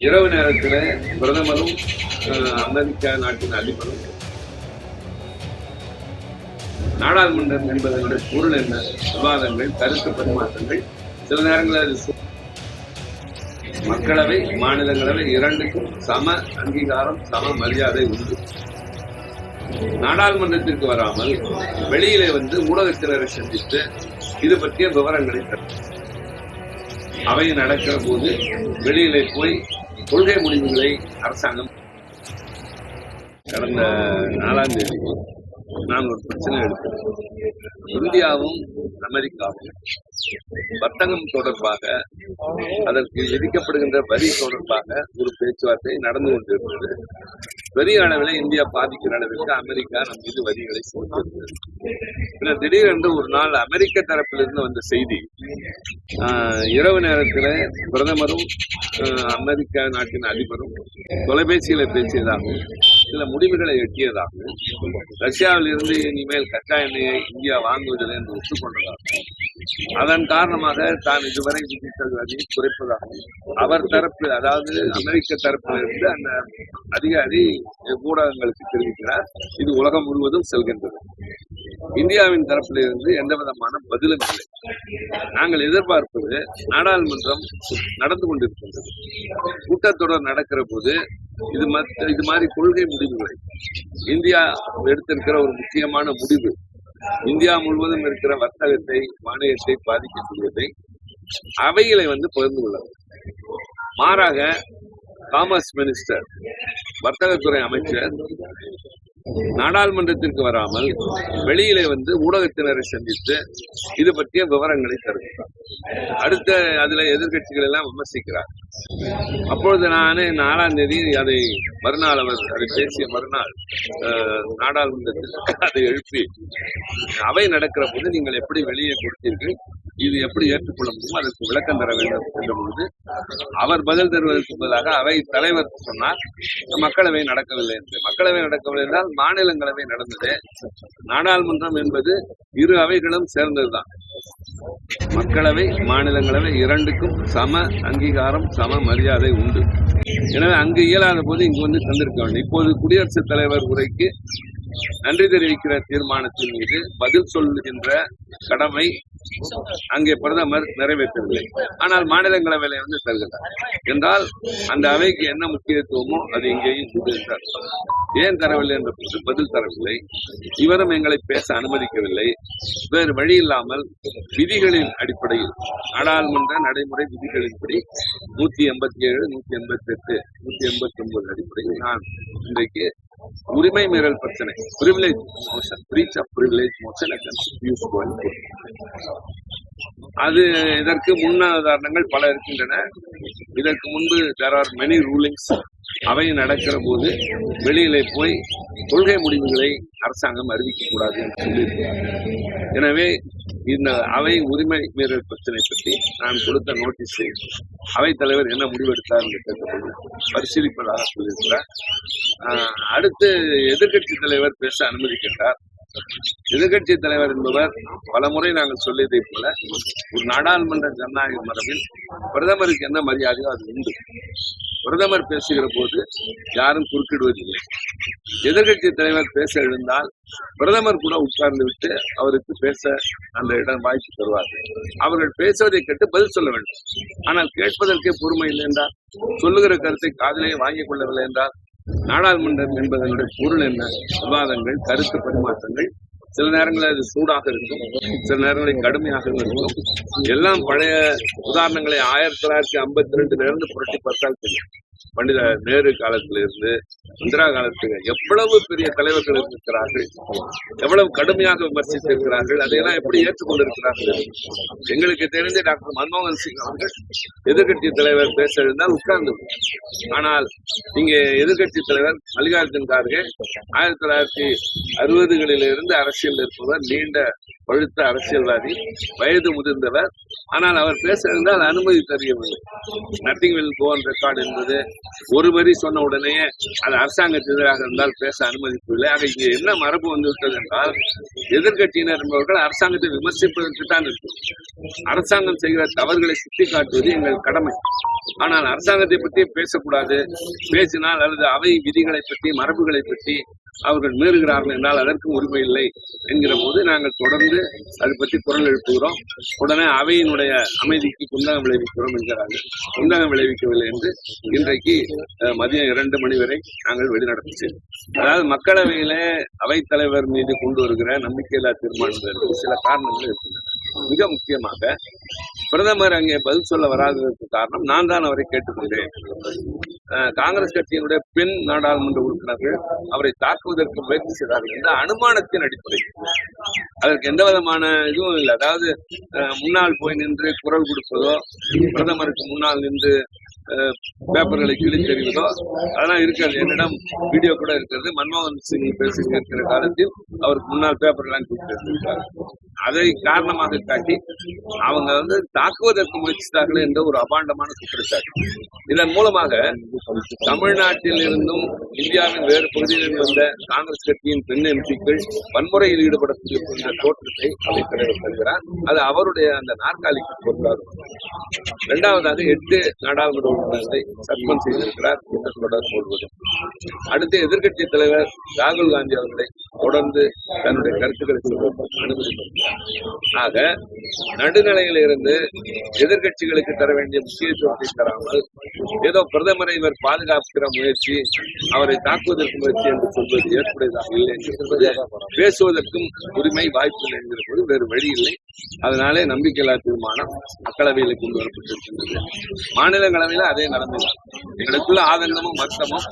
இரவு நேரத்தில் பிரதமரும் அமெரிக்கா நாட்டின் அதிபரும் நாடாளுமன்றம் என்பதனுடைய பொருள் என்ன, விவாதங்கள், கருத்து பரிமாற்றங்கள், சில நேரங்களில் அது மக்களவை மாநிலங்களவை இரண்டுக்கும் சம அங்கீகாரம், சம மரியாதை உண்டு. நாடாளுமன்றத்திற்கு வராமல் வெளியிலே ஊடகத்தினரை சந்தித்து இது பற்றிய விவரங்களை அவை நடக்கிற போது வெளியிலே போய் கொள்கை முடிவுகளை அரசாங்கம் கடந்த 4ஆம் தேதி நான் ஒரு பிரச்சனை எடுத்தேன். இந்தியாவும் அமெரிக்காவும் வர்த்தகம் தொடர்பாக அதற்கு விதிக்கப்படுகின்ற வரி தொடர்பாக ஒரு பேச்சுவார்த்தை நடந்து கொண்டிருக்கிறது. பெரிய அளவில் இந்தியா பாதிக்கிற அளவிற்கு அமெரிக்கா நம் மீது வரிகளை கொடுத்திருக்கிறது. பின்னர் திடீரென்று ஒரு நாள் அமெரிக்க தரப்பிலிருந்து வந்த செய்தி, இரவு நேரத்தில் பிரதமரும் அமெரிக்கா நாட்டின் அதிபரும் தொலைபேசியில பேசியதாகவும் சில முடிவுகளை எட்டியதாகவும் ரஷ்யாவில் இருந்து இனிமேல் கச்சா எண்ணெயை இந்தியா வாங்குவதில்லை என்று ஒத்துக்கொண்டதாகவும் அதன் காரணமாக தான் இதுவரை விதித்த வரியை குறைப்பதாகவும் அவர் தரப்பு, அதாவது அமெரிக்க தரப்பிலிருந்து அந்த அதிகாரி ஊடகங்களுக்கு தெரிவிக்கிறார். இது உலகம் முழுவதும் செல்கின்றது. இந்தியாவின் தரப்பிலிருந்து எந்த விதமான பதிலும் இல்லை. நாங்கள் எதிர்பார்ப்பது, நாடாளுமன்றம் நடந்து கொண்டிருக்கின்றது, கூட்டத்தொடர் நடக்கிற போது இது மாதிரி கொள்கை முடிவுகளை, இந்தியா எடுத்திருக்கிற ஒரு முக்கியமான முடிவு இந்தியா முழுவதும் இருக்கிற வர்த்தகத்தை, வாணிகத்தை பாதிக்கக்கூடியதை அவைகளை பகிர்ந்து கொள்ள. மாறாக காமர்ஸ் மினிஸ்டர், வர்த்தகத்துறை அமைச்சர் நாடாளுமன்றத்திற்கு வராமல் வெளியிலே ஊடகத்தினரை சந்தித்து இது பற்றிய விவரங்களை தருகிறார். அடுத்த அதுல எதிர்கட்சிகள் எல்லாம் விமர்சிக்கிறார். அப்பொழுது நான் 4ஆம் தேதி அதை மறுநாள் அதை பேசிய மறுநாள் நாடாளுமன்றத்தில் அதை எழுப்பி அவை நடக்கிற போது நீங்கள் எப்படி வெளியே கொடுத்தீர்கள், இது எப்படி ஏற்றுக்கொள்ள முடியும், அதற்கு விளக்கம் தர வேண்டும் என்ற பொழுது அவர் பதில் தருவதற்கு பதிலாக அவை தலைவர் சொன்னார், மக்களவை நடக்கவில்லை என்று. மக்களவை நடக்கவில்லை என்றால் மாநிலங்களவை நடந்தது. நாடாளுமன்றம் என்பது இரு அவைகளும் சேர்ந்ததுதான். மக்களவை மாநிலங்களவை இரண்டுக்கும் சம அங்கீகாரம், சம மரியாதை உண்டு. எனவே அங்கு இயலாத போது இங்கு தந்திருக்க வேண்டும். இப்போது குடியரசுத் தலைவர் உரைக்கு நன்றி தெரிவிக்கிற தீர்மானத்தின் மீது பதில் சொல்லுகின்ற கடமை அங்கே பிரதமர் நிறைவேற்றவில்லை. ஆனால் மாநிலங்களவையில தருகிறார் என்றால் அந்த அவைக்கு என்ன முக்கியத்துவமோ அது இங்கேயும் என்றார். ஏன் தரவில்லை என்ற போது பதில் தரவில்லை. இவரும் எங்களை பேச அனுமதிக்கவில்லை. வேறு வழி இல்லாமல் விதிகளின் அடிப்படையில், நாடாளுமன்ற நடைமுறை விதிகளின்படி 187, 188, 189 அடிப்படையில் நான் இன்றைக்கு உரிமை மீறல் பிரச்சனை, privilege motion, breach of privilege motion அது இதற்கு முன்னுதாரணங்கள் பல இருக்கின்றன. இதற்கு முன்பு there are many rulings. அவை நடக்கிற போது வெளியிலே போய் கொள்கை முடிவுகளை அரசாங்கம் அறிவிக்கக்கூடாது என்று சொல்லியிருக்கிறார். எனவே இந்த அவை உரிமை மீறல் பிரச்சனை பற்றி நான் கொடுத்த நோட்டீஸை அவைத் தலைவர் என்ன முடிவெடுத்தார் என்று கேட்டபோது பரிசீலிப்பதாக சொல்லியிருக்கிறார். அடுத்து எதிர்கட்சி தலைவர் பேச அனுமதிக்கின்றார். எதிர்கட்சி தலைவர் என்பவர் பல முறை நாங்கள் சொல்லியதை போல ஒரு நாடாளுமன்ற ஜனநாயக மரபில் பிரதமருக்கு என்ன மரியாதையோ அது உண்டு. பிரதமர் பேசுகிற போது யாரும் குறுக்கிடுவதில்லை. எதிர்கட்சி தலைவர் பேச எழுந்தால் பிரதமர் கூட உட்கார்ந்து விட்டு அவருக்கு பேச அந்த இடம் வாய்ப்பு தருவார்கள். அவர்கள் பேசுவதை கேட்டு பதில் சொல்ல வேண்டும். ஆனால் கேட்பதற்கே பொறுமை இல்லை என்றால், சொல்லுகிற கருத்தை காதிலே வாங்கிக் கொள்ளவில்லை என்றால், நாடாளுமன்றம் என்பதனுடைய பொருள் என்ன, விவாதங்கள், கருத்து பரிமாற்றங்கள், சில நேரங்களில் அது சூடாக இருக்கும், சில நேரங்களில் கடுமையாக இருக்கும். எல்லாம் பழைய உதாரணங்களை 1952 இருந்து புரட்டி பார்த்தால் தெரியும். பண்டித நேரு காலத்திலிருந்து இந்திரா காலத்துக்கு எவ்வளவு பெரிய தலைவர்கள் இருக்கிறார்கள், எவ்வளவு கடுமையாக விமர்சித்திருக்கிறார்கள், அதையெல்லாம் எப்படி ஏற்றுக்கொண்டிருக்கிறார்கள். எங்களுக்கு தெரிந்த டாக்டர் மன்மோகன் சிங் அவர்கள் எதிர்கட்சி தலைவர் பேச எழுந்தால் உட்கார்ந்து. ஆனால் இங்கே எதிர்கட்சி தலைவர் மல்லிகார்ஜுன் கார்கே 1960களிலிருந்து அரசியல் இருப்பவர், நீண்ட பழுத்த அரசியல்வாதி, வயது முதிர்ந்தவர். ஆனால் அவர் பேச இருந்தால் அனுமதி தெரியவில்லை. Nothing will go on record என்பது ஒரு வரி சொன்ன உடனே அது அரசாங்கத்துக்கு எதிராக இருந்தால் பேச அனுமதிக்கவில்லை. ஆக இங்கே என்ன மரபு வந்துவிட்டது என்றால், எதிர்கட்சியினர் என்பவர்கள் அரசாங்கத்தை விமர்சிப்பதற்கு தான் இருக்கும். அரசாங்கம் செய்கிற தவறுகளை சுட்டிக்காட்டுவது எங்கள் கடமை. ஆனால் அரசாங்கத்தை பற்றி பேசக்கூடாது, பேசினால் அல்லது அவை விதிகளை பற்றி மரபுகளை பற்றி அவர்கள் மீறுகிறார்கள் என்றால் அதற்கு உரிமை இல்லை என்கிற போது நாங்கள் தொடர்ந்து அதை பற்றி குரல் எழுப்புகிறோம். உடனே அவையினுடைய அமைதிக்கு குந்தகம் விளைவிக்கிறோம் என்கிறார்கள். குந்தகம் விளைவிக்கவில்லை என்று இன்றைக்கு மதியம் 2 மணி வரை நாங்கள் வெளிநடப்பு செய்தோம். அதாவது மக்களவையில அவைத்தலைவர் மீது கொண்டு வருகிற நம்பிக்கையில்லா தீர்மானங்களுக்கு சில காரணங்கள் இருக்கின்றன. மிக முக்கியமாக பிரதமர் அங்கே பதில் சொல்ல வராததற்கு காரணம் நான் தான் அவரை கேட்டுக்கொண்டேன். காங்கிரஸ் கட்சியினுடைய பெண் நாடாளுமன்ற உறுப்பினர்கள் அவரை தாக்குவதற்கு முயற்சி செய்தார்கள் என்ற அனுமானத்தின் அடிப்படையில் அதற்கு எந்த விதமான இதுவும் இல்லை. அதாவது முன்னால் போய் நின்று குரல் கொடுப்பதோ, பிரதமருக்கு முன்னால் நின்று பேப்பர்களை கிழித்தெறிவதோ அதெல்லாம் இருக்காது. என்னிடம் வீடியோ கூட இருக்கிறது. மன்மோகன் சிங் பேசிட்டு இருக்கிற காலத்தில் அவருக்கு முன்னால் பேப்பர்லாம் கிழித்திருக்கிறார். அதை காரணமாக காட்டி அவங்க தாக்குவதற்கு முயற்சித்தார்கள் என்ற ஒரு அபாண்டமான குற்றச்சாட்டு. இதன் மூலமாக தமிழ்நாட்டில் இருந்தும் இந்தியாவின் வேறு பகுதிகளில் வந்த காங்கிரஸ் கட்சியின் பெண் எம்பிக்கள் வன்முறையில் ஈடுபடக்கூடிய தோற்றத்தை அவைத்தலைவர் தருகிறார். அது அவருடைய அந்த நாற்காலிக்கு பொருளாதாரம். இரண்டாவதாக 8 நாடாளுமன்ற உறுப்பினர்களை சஸ்பெண்ட் செய்திருக்கிறார் என்று தொடர் சொல்வது. அடுத்து எதிர்கட்சி தலைவர் ராகுல் காந்தி அவர்களை தொடர்ந்து தன்னுடைய கருத்துக்களை சொல்வதற்கு அனுமதிக்கிறார். ஆக நடுநிலையில் இருந்து எதிர்கட்சிகளுக்கு தர வேண்டிய முக்கியத்துவத்தை தராமல் ஏதோ பிரதமரை இவர் பாதுகாக்கிற முயற்சி, அவரை தாக்குவதற்கு முயற்சி என்று சொல்வது ஏற்புடையதாக இல்லை என்று பேசுவதற்கும் உரிமை வாய்ப்பு இல்லை என்கிற போது வேறு வழி இல்லை. அதனாலே நம்பிக்கையில்லா தீர்மானம் மக்களவையில் கொண்டு வரப்பட்டிருக்கின்றது. மாநிலங்களவையில் அதே நடந்தது. எங்களுக்குள்ள ஆதங்கமும் வருத்தமும்,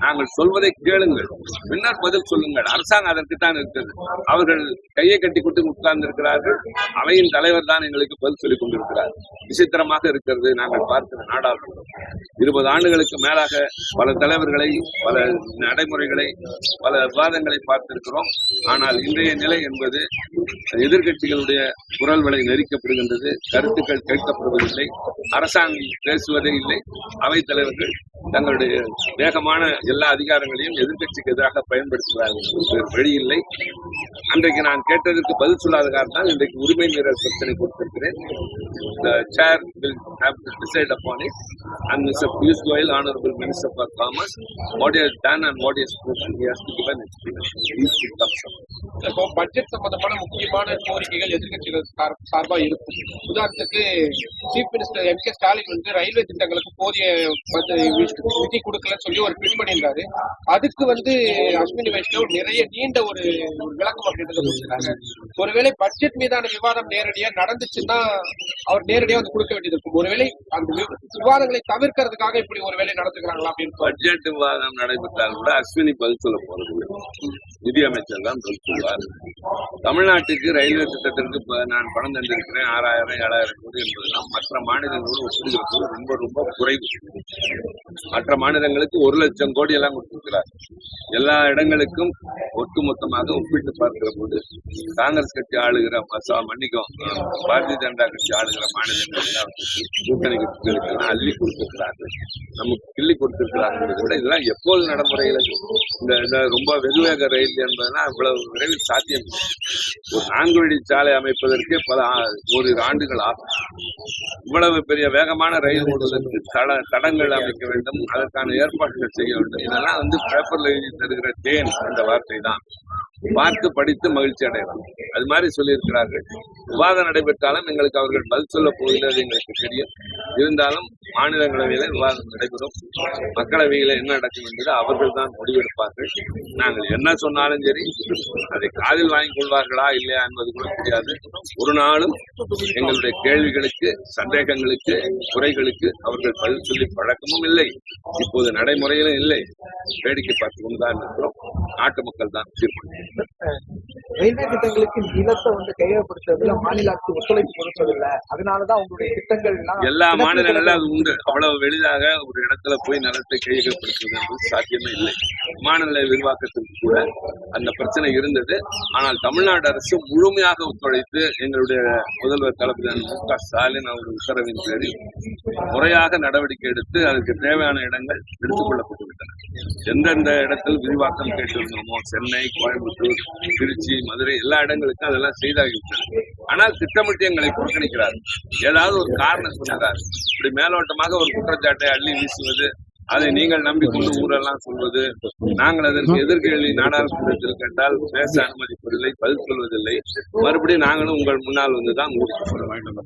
நாங்கள் சொல்வதை கேளுங்கள், பின்னர் பதில் சொல்லுங்கள். அரசாங்கம் அதற்குத்தான் இருக்கிறது. அவர்கள் கையை கட்டி கொண்டு உட்கார்ந்து இருக்கிறார்கள். அவையின் தலைவர் தான் எங்களுக்கு பதில் சொல்லிக் கொண்டிருக்கிறார். விசித்திரமாக இருக்கிறது. நாங்கள் பார்க்கிற நாடாளுமன்றம் 20 ஆண்டுகளுக்கு மேலாக பல தலைவர்களை, பல நடைமுறைகளை, பல விவாதங்களை பார்த்திருக்கிறோம். ஆனால் இன்றைய நிலை என்பது எதிர்கட்சிகளுடைய குரல் வலை நெரிக்கப்படுகின்றது. கருத்துக்கள் கேட்கப்படுவதில்லை. அரசாங்கம் பேசுவதே இல்லை. அவைத் தலைவர்கள் தங்களுடைய வேகமான எல்லா அதிகாரங்களையும் எதிர்கட்சிக்கு எதிராக பயன்படுத்துகிறார்கள். வழி இல்லை. அன்றைக்கு நான் கேட்டதற்கு பதில் சொல்லாத காரணத்தால் இன்றைக்கு உரிமை மீறல் பிரச்சனை கொடுத்திருக்கிறேன். The chair will have to decide upon it. And Mr. Piyush Goyal, Honorable Minister for Commerce, what he has done and what he has spoken, he has to give an explanation. இப்போ budget சம்பந்தமான முக்கியமான கோரிக்கைகள் எதிர்கட்சிகள் சார்பா இருக்கும். உதாரணத்துக்கு chief minister M.K. Stalin railway திட்டங்களுக்கு போதிய நிதி கொடுக்கலன்னு சொல்லி ஒரு ட்வீட் பண்ணியிருந்தாரு. அதுக்கு அஸ்வினி வைஷ்ணவ் நிறைய நீண்ட ஒரு விளக்கம் அப்படின்றத கொடுத்திருக்காங்க. ஒருவேளை பட்ஜெட் மீதான விவாதம் நேரடியா நடந்துச்சுன்னா அவர் நேரடியா கொடுக்க வேண்டியது இருக்கும். ஒருவேளை அந்த விவாதங்களை தவிர்க்கிறதுக்காக இப்படி ஒரு வேலை நடத்துக்கிறாங்களா அப்படின்னு. பட்ஜெட் விவாதம் நடைபெற்றால் கூட அஸ்வினி பதில் சொல்ல போறது, நிதியமைச்சர் தான் பதில் சொல்வார். தமிழ்நாட்டுக்கு ரயில்வே திட்டத்திற்கு நான் பணம் தந்திருக்கிறேன் 6000 7000 கோடி என்பதெல்லாம் மற்ற மாநிலங்களோடு ஒப்பிடுகிறது ரொம்ப ரொம்ப குறைவு. மற்ற மாநிலங்களுக்கு 1 லட்சம் கோடி எல்லாம் கொடுத்திருக்கிறார். எல்லா இடங்களுக்கும் ஒட்டுமொத்தமாக ஒப்பிட்டு பார்க்கிற போது காங்கிரஸ் கட்சி ஆளுகிற பாரதிய ஜனதா கட்சி ஆளுகிற மாநிலங்கள் கூட்டணி கட்சிகளுக்கு அள்ளி கொடுத்திருக்கிறார்கள், நமக்கு கிள்ளி கொடுத்திருக்கிறார்கள். விட இதெல்லாம் எப்போது நடைமுறையில் இந்த ரொம்ப வெகுவேக ரயில் என்பதெல்லாம் இவ்வளவு விரைவில் சாத்தியம். ஒரு 4 வழி சாலை அமைப்பதற்கு பல ஓரிரு ஆண்டுகள் ஆகும். இவ்வளவு பெரிய வேகமான ரயில் ஓடுவதற்கு தடங்கள் அமைக்க வேண்டும், அதற்கான ஏற்பாடுகள் செய்ய வேண்டும். இதெல்லாம் பேப்பர்ல எழுதி தருகிற தேன் என்ற வார்த்தை தான். பார்த்து படித்து மகிழ்ச்சி அடையலாம். அது மாதிரி சொல்லியிருக்கிறார்கள். விவாதம் நடைபெற்றாலும் எங்களுக்கு அவர்கள் பதில் சொல்ல போகிறது எங்களுக்கு தெரியும். இருந்தாலும் மாநிலங்களவையில விவாதம் நடைபெறும். மக்களவையில என்ன நடக்கும் என்பது அவர்கள் தான் முடிவெடுப்பார்கள். நாங்கள் என்ன சொன்னாலும் சரி அதை காதில் வாங்கிக் கொள்வார்களா இல்லையா என்பது கூட தெரியாது. ஒரு நாளும் எங்களுடைய கேள்விகளுக்கு, சந்தேகங்களுக்கு, குறைகளுக்கு அவர்கள் பதில் சொல்லி பழக்கமும் இல்லை, இப்போது நடைமுறையிலும் இல்லை. வேடிக்கை பார்த்து கொண்டுதான் இருக்கிறோம். நாட்டு மக்கள் தான் தீர்மானிக்கிறார். ரயில்வே திட்டங்களுக்கு நிலத்தை கையகப்படுத்துறதுல மாநில அரசு ஒத்துழைப்பு கொடுப்பதில்லை, அதனாலதான் உங்களுடைய திட்டங்கள் எல்லா மாநிலங்களிலும் அது உண்டு. அவ்வளவு எளிதாக ஒரு இடத்துல போய் நிலத்தை கையகப்படுத்துவது என்பது சாத்தியமே இல்லை. மாநில விரிவாக்கத்திற்கு கூட அந்த பிரச்சனை இருந்தது. ஆனால் தமிழ்நாடு அரசு முழுமையாக ஒத்துழைத்து எங்களுடைய முதல்வர் தளபதி மு.க. ஸ்டாலின் அவருடைய உத்தரவின் பேரில் முறையாக நடவடிக்கை எடுத்து அதுக்கு தேவையான இடங்கள் எடுத்துக் கொள்ளப்பட்டுவிட்டன. எந்தெந்த இடத்தில் விரிவாக்கம் கேட்டிருந்தோமோ, சென்னை, கோயம்புத்தூர், திருச்சி, மதுரை, எல்லா இடங்களுக்கும் அதெல்லாம் செய்தாகிவிட்டன. ஆனால் திட்டமிட்டு எங்களை புறக்கணிக்கிறார். ஏதாவது ஒரு காரணம் சொல்லுகிறார். இப்படி மேலோட்டமாக ஒரு குற்றச்சாட்டை அள்ளி வீசுவது, அதை நீங்கள் நம்பிக்கொண்டு ஊரெல்லாம் சொல்வது, நாங்கள் அதற்கு எதிர்கேள்வி நாடாளுமன்றத்தில் கேட்டால் பேச அனுமதிப்பதில்லை, பதில் சொல்வதில்லை. மறுபடியும் நாங்களும் உங்கள் முன்னால் வந்துதான் ஊருக்கு சொல்ல வேண்டும்.